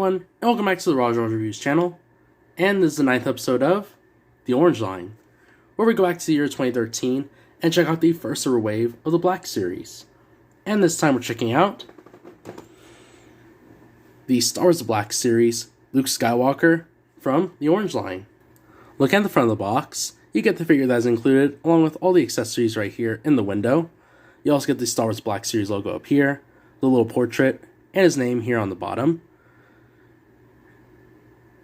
everyone, and welcome back to the Roger Reviews channel. And this is the 9th episode of The Orange Line, where we go back to the year 2013 and check out the first ever wave of the Black series. And this time we're checking out the Star Wars The Black series, Luke Skywalker from The Orange Line. Looking at the front of the box, you get the figure that is included, along with all the accessories right here in the window. You also get the Star Wars Black series logo up here, the little portrait, and his name here on the bottom.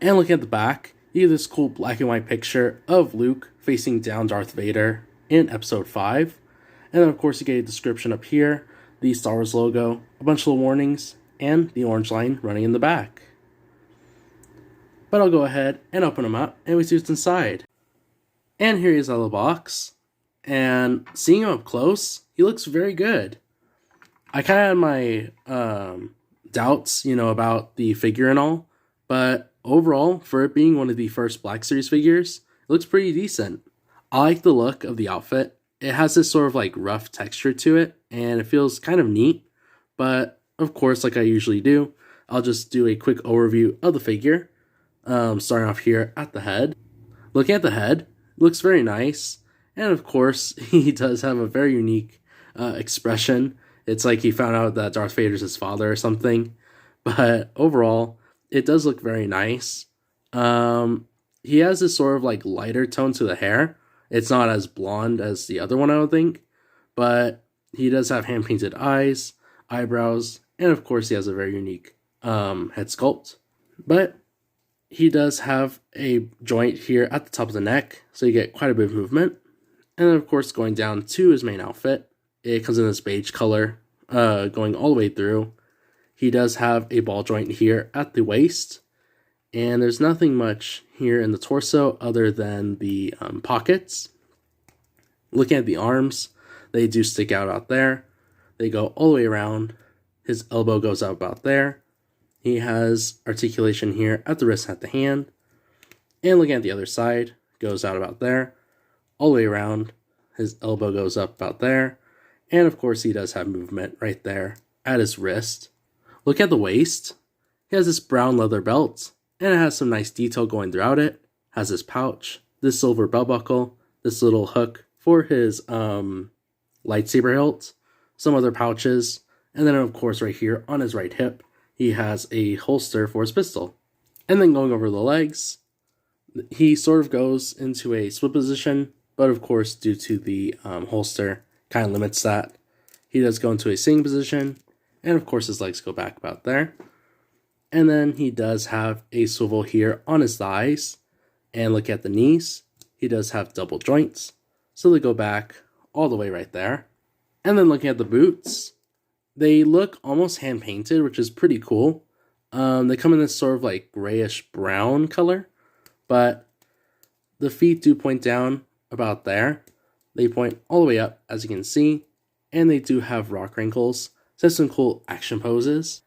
And looking at the back, you get this cool black and white picture of Luke facing down Darth Vader in episode 5. And then of course you get a description up here, the Star Wars logo, a bunch of little warnings, and the orange line running in the back. But I'll go ahead and open them up and we see what's inside. And here he is out of the box. And seeing him up close, he looks very good. I kind of had my doubts, about the figure and all, but overall, for it being one of the first Black Series figures, it looks pretty decent. I like the look of the outfit. It has this sort of like rough texture to it, and it feels kind of neat, but of course, like I usually do, I'll just do a quick overview of the figure, starting off here at the head. Looking at the head, it looks very nice, and of course, he does have a very unique expression. It's like he found out that Darth Vader's his father or something, but overall, it does look very nice. He has this sort of like lighter tone to the hair. It's not as blonde as the other one, I don't think, but he does have hand-painted eyes, eyebrows, and of course he has a very unique head sculpt. But he does have a joint here at the top of the neck, so you get quite a bit of movement. And then of course going down to his main outfit, it comes in this beige color, going all the way through. He does have a ball joint here at the waist, and there's nothing much here in the torso other than the pockets. Looking at the arms, they do stick out there. They go all the way around. His elbow goes out about there. He has articulation here at the wrist and at the hand. And looking at the other side, goes out about there, all the way around. His elbow goes up about there. And of course, he does have movement right there at his wrist. Look at the waist. He has this brown leather belt, and it has some nice detail going throughout it. Has this pouch, this silver belt buckle, this little hook for his lightsaber hilt, some other pouches, and then of course right here on his right hip, he has a holster for his pistol. And then going over the legs, he sort of goes into a split position, but of course due to the holster, kind of limits that. He does go into a sitting position, and of course his legs go back about there. And then he does have a swivel here on his thighs. And look at the knees. He does have double joints, so they go back all the way right there. And then looking at the boots, they look almost hand painted, which is pretty cool. They come in this sort of like grayish brown color, but the feet do point down about there. They point all the way up, as you can see, and they do have rock wrinkles. So some cool action poses.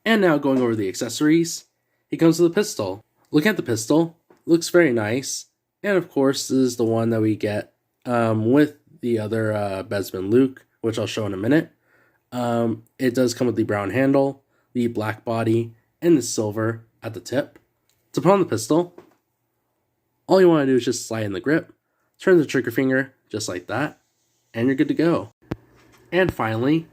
And now going over the accessories, he comes with a pistol. Looking at the pistol, looks very nice. And of course, this is the one that we get with the other Besbin Luke, which I'll show in a minute. It does come with the brown handle, the black body, and the silver at the tip. To put on the pistol, all you want to do is just slide in the grip, turn the trigger finger just like that, and you're good to go. And finally,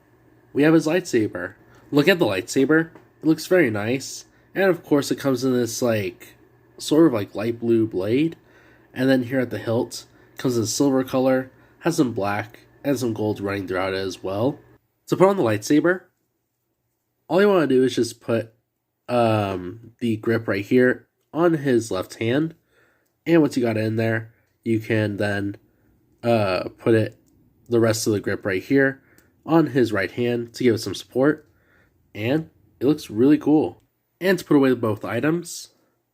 we have his lightsaber. Look at the lightsaber. It looks very nice. And of course it comes in this like sort of like light blue blade. And then here at the hilt, it comes in silver color, has some black and some gold running throughout it as well. To put on the lightsaber, all you want to do is just put the grip right here on his left hand. And once you got it in there, you can then put the rest of the grip right here on his right hand to give it some support, and it looks really cool. And to put away both items,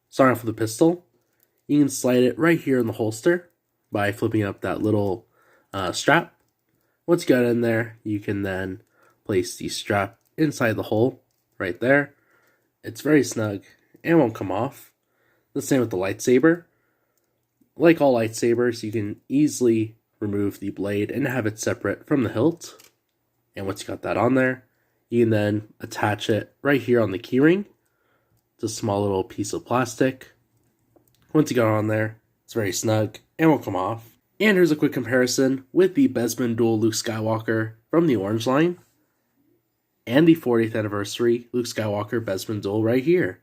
starting off with the pistol, you can slide it right here in the holster by flipping up that little strap. Once you got it in there, you can then place the strap inside the hole right there. It's very snug and won't come off. The same with the lightsaber. Like all lightsabers, you can easily remove the blade and have it separate from the hilt. And once you got that on there, you can then attach it right here on the keyring. Just a small little piece of plastic. Once you got on there, it's very snug and will come off. And here's a quick comparison with the Besbin Duel Luke Skywalker from the orange line and the 40th anniversary Luke Skywalker Bespin Duel right here.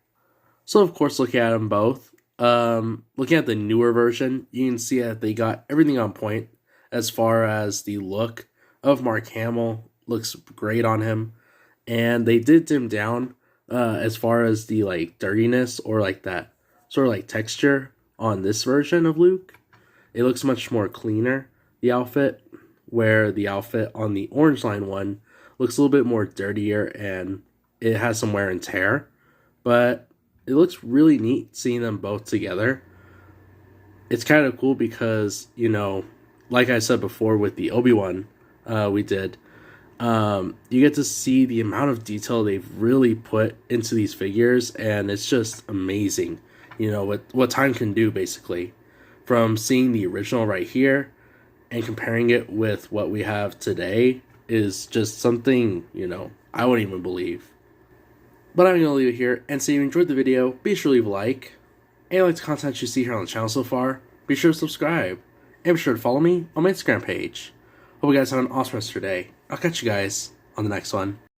So of course, looking at them both, looking at the newer version, you can see that they got everything on point as far as the look of Mark Hamill. Looks great on him, and they did dim down as far as the like dirtiness or like that sort of like texture on this version of Luke. It looks much more cleaner, the outfit, where the outfit on the orange line one looks a little bit more dirtier and it has some wear and tear, but it looks really neat seeing them both together. It's kind of cool because, you know, like I said before with the Obi-Wan we did, you get to see the amount of detail they've really put into these figures, and it's just amazing, you know, what time can do, basically. From seeing the original right here and comparing it with what we have today is just something, you know, I wouldn't even believe. But I'm going to leave it here, and so if you enjoyed the video, be sure to leave a like, and if you like the content you see here on the channel so far, be sure to subscribe, and be sure to follow me on my Instagram page. Hope you guys have an awesome rest of your day. I'll catch you guys on the next one.